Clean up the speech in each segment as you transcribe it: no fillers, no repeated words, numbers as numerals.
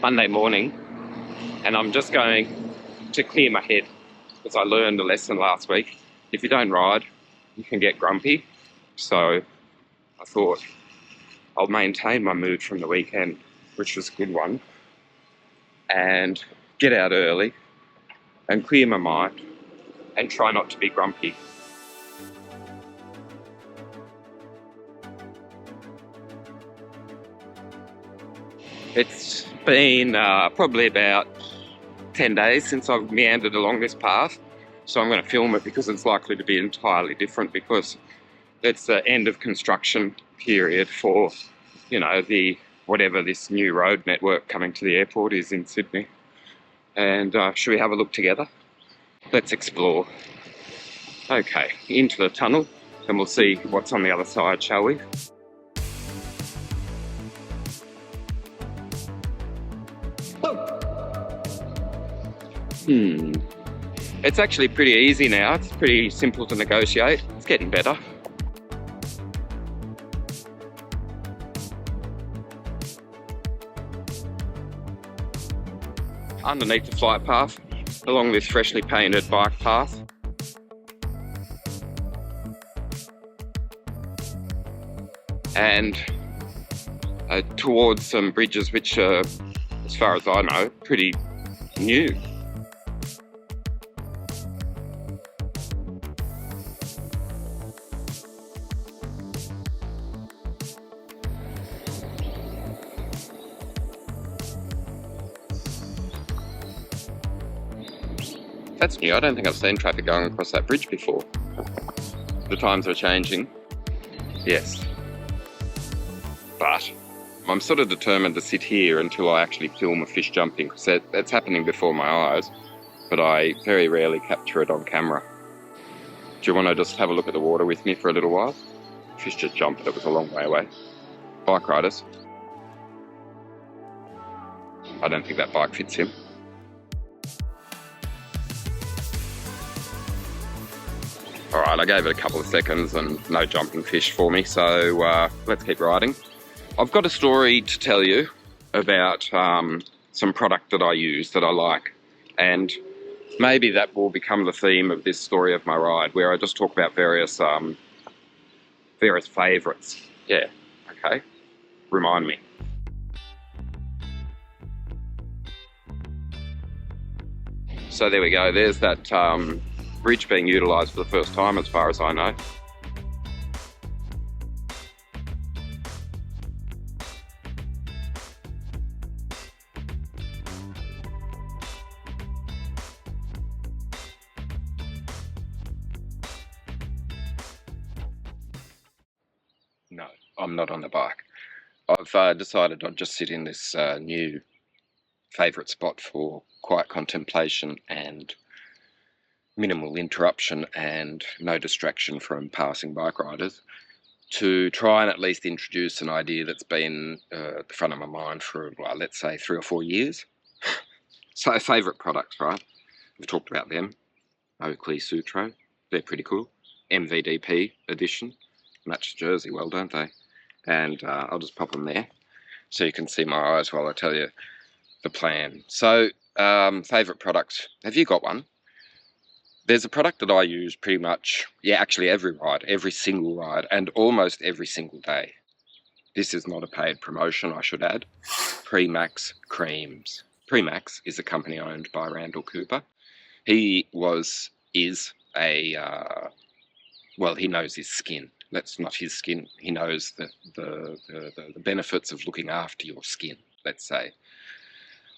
Monday morning, and I'm just going to clear my head because I learned a lesson last week. If you don't ride, you can get grumpy. So I thought I'll maintain my mood from the weekend, which was a good one, and get out early and clear my mind and try not to be grumpy. It's been probably about 10 days since I've meandered along this path, so I'm going to film it because it's likely to be entirely different because it's the end of construction period for, whatever this new road network coming to the airport is in Sydney. And should we have a look together? Let's explore. Okay, into the tunnel and we'll see what's on the other side, shall we? It's actually pretty easy now. It's pretty simple to negotiate. It's getting better. Underneath the flight path, along this freshly painted bike path. And towards some bridges which are, as far as I know, pretty new. That's new. I don't think I've seen traffic going across that bridge before. The times are changing. Yes. But I'm sort of determined to sit here until I actually film a fish jumping, because that's happening before my eyes, but I very rarely capture it on camera. Do you want to just have a look at the water with me for a little while? Fish just jumped, it was a long way away. Bike riders. I don't think that bike fits him. Alright, I gave it a couple of seconds and no jumping fish for me, so let's keep riding. I've got a story to tell you about some product that I use that I like, and maybe that will become the theme of this story of my ride, where I just talk about various favourites. Yeah, okay, remind me. So there we go, there's that bridge being utilised for the first time as far as I know. No, I'm not on the bike. I've decided I'd just sit in this new favourite spot for quiet contemplation and minimal interruption and no distraction from passing bike riders, to try and at least introduce an idea that's been at the front of my mind for, well, let's say 3 or 4 years. So favourite products, right? We've talked about them. Oakley Sutro, they're pretty cool. MVDP edition, match the jersey well, don't they? And I'll just pop them there so you can see my eyes while I tell you the plan. So favourite products, have you got one? There's a product that I use pretty much, actually every ride, every single ride, and almost every single day. This is not a paid promotion, I should add. Premax creams. Premax is a company owned by Randall Cooper. He is a, he knows his skin. That's not his skin. He knows the benefits of looking after your skin, let's say.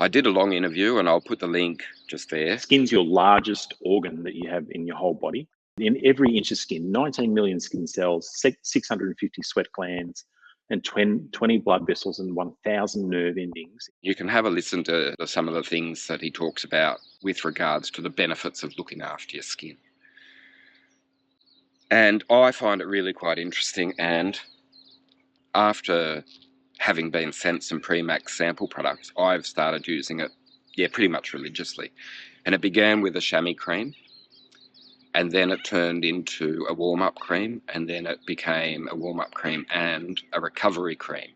I did a long interview, and I'll put the link just there. Skin's your largest organ that you have in your whole body. In every inch of skin, 19 million skin cells, 650 sweat glands, and 20 blood vessels and 1,000 nerve endings. You can have a listen to some of the things that he talks about with regards to the benefits of looking after your skin. And I find it really quite interesting, and after having been sent some Premax sample products, I've started using it, pretty much religiously. And it began with a chamois cream, and then it turned into a warm-up cream, and then it became a warm-up cream and a recovery cream.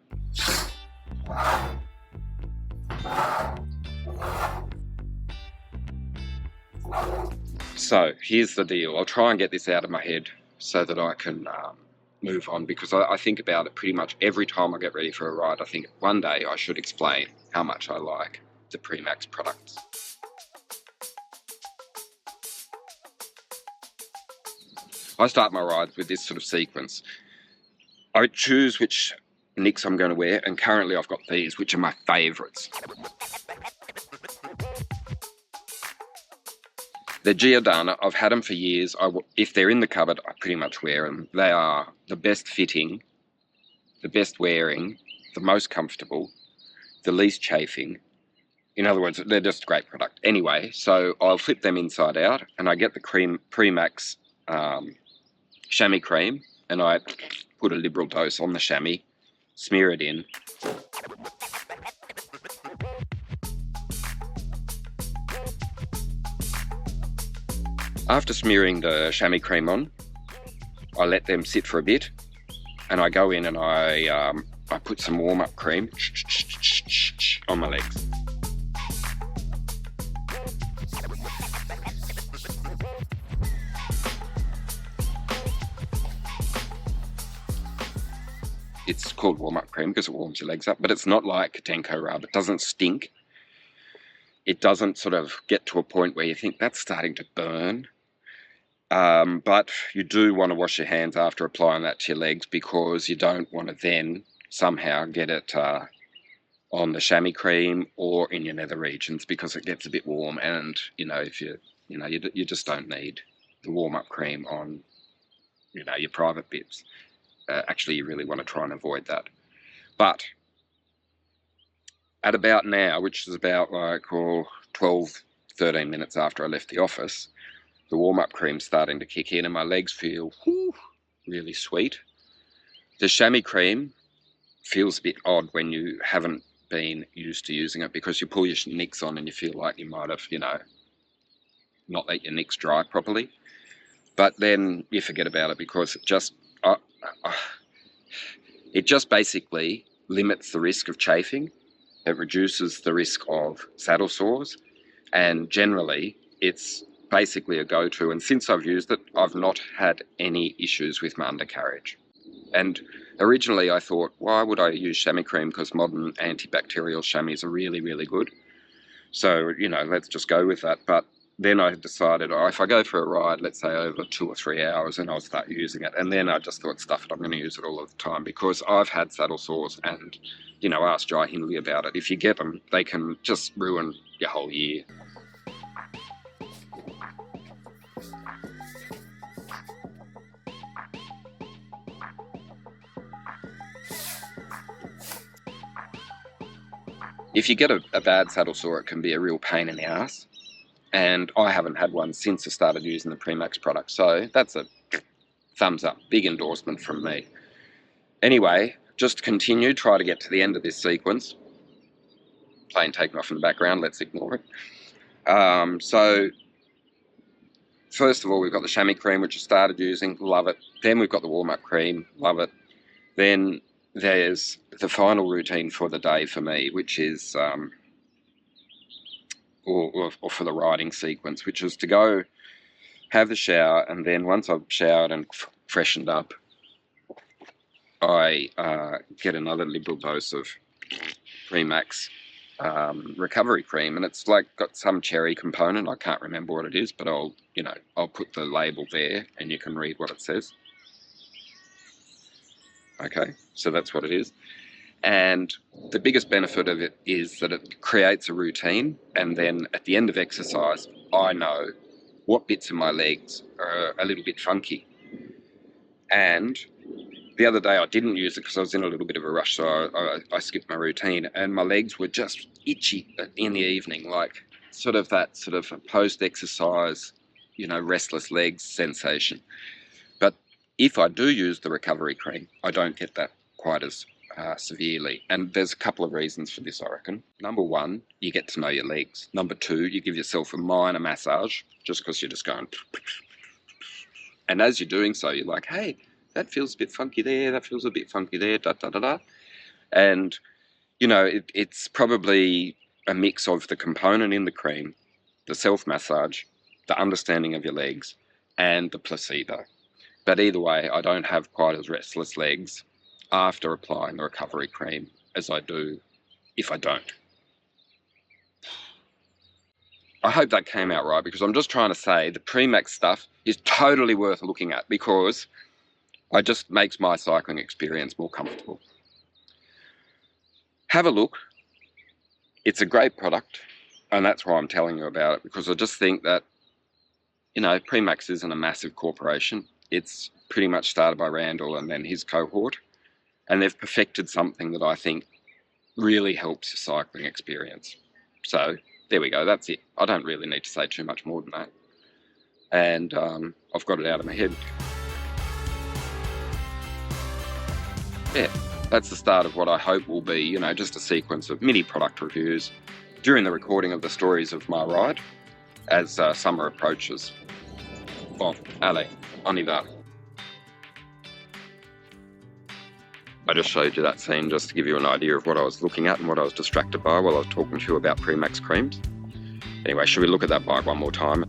So here's the deal. I'll try and get this out of my head so that I can move on, because I think about it pretty much every time I get ready for a ride. I think one day I should explain how much I like the Premax products. I start my rides with this sort of sequence. I choose which nicks I'm going to wear, and currently I've got these, which are my favourites. They're Giordano. I've had them for years. If they're in the cupboard, I pretty much wear them. They are the best fitting, the best wearing, the most comfortable, the least chafing. In other words, they're just a great product. Anyway, so I'll flip them inside out, and I get the Premax chamois cream, and I put a liberal dose on the chamois, smear it in. After smearing the chamois cream on, I let them sit for a bit, and I go in and I put some warm-up cream on my legs. It's called warm-up cream because it warms your legs up, but it's not like Denko rub. It doesn't stink. It doesn't sort of get to a point where you think that's starting to burn. But you do want to wash your hands after applying that to your legs, because you don't want to then somehow get it on the chamois cream or in your nether regions, because it gets a bit warm, and if you just don't need the warm-up cream on your private bits. Actually, you really want to try and avoid that. But at about now, which is about 12, 13 minutes after I left the office, the warm-up cream's starting to kick in and my legs feel really sweet. The chamois cream feels a bit odd when you haven't been used to using it, because you pull your nicks on and you feel like you might have, not let your nicks dry properly. But then you forget about it, because it just basically limits the risk of chafing. It reduces the risk of saddle sores, and generally it's basically a go-to. And since I've used it, I've not had any issues with my undercarriage. And originally I thought, why would I use chamois cream? Because modern antibacterial chamois are really, really good. So, let's just go with that. But then I decided, if I go for a ride, let's say over 2 or 3 hours, and I'll start using it. And then I just thought, stuff it, I'm going to use it all of the time, because I've had saddle sores, and, ask Jai Hindley about it. If you get them, they can just ruin your whole year. If you get a bad saddle sore, it can be a real pain in the ass. And I haven't had one since I started using the Premax product. So that's a thumbs up, big endorsement from me. Anyway, just continue, try to get to the end of this sequence. Plane taking off in the background, let's ignore it. So first of all, we've got the chamois cream, which I started using, love it. Then we've got the warm-up cream, love it. Then there's the final routine for the day for me, which is, or for the riding sequence, which is to go have the shower, and then once I've showered and freshened up, I get another liberal dose of Premax recovery cream, and it's like got some cherry component. I can't remember what it is, but I'll put the label there and you can read what it says. Okay, so that's what it is. And the biggest benefit of it is that it creates a routine, and then at the end of exercise, I know what bits of my legs are a little bit funky. And the other day I didn't use it because I was in a little bit of a rush, so I skipped my routine, and my legs were just itchy in the evening, like that post-exercise, restless legs sensation. But if I do use the recovery cream, I don't get that quite as severely. And there's a couple of reasons for this, I reckon. Number one, you get to know your legs. Number two, you give yourself a minor massage, just because you're just going... And as you're doing so, you're like, hey, that feels a bit funky there, that feels a bit funky there, da-da-da-da. And, it's probably a mix of the component in the cream, the self-massage, the understanding of your legs, and the placebo. But either way, I don't have quite as restless legs after applying the recovery cream as I do if I don't. I hope that came out right, because I'm just trying to say the Premax stuff is totally worth looking at, because it just makes my cycling experience more comfortable. Have a look. It's a great product, and that's why I'm telling you about it, because I just think that, you know, Premax isn't a massive corporation. It's pretty much started by Randall and then his cohort, and they've perfected something that I think really helps your cycling experience. So there we go, that's it. I don't really need to say too much more than that. And I've got it out of my head. Yeah, that's the start of what I hope will be, you know, just a sequence of mini product reviews during the recording of the stories of my ride as summer approaches. Bon, allez, on y va. I just showed you that scene just to give you an idea of what I was looking at and what I was distracted by while I was talking to you about Premax creams. Anyway, should we look at that bike one more time?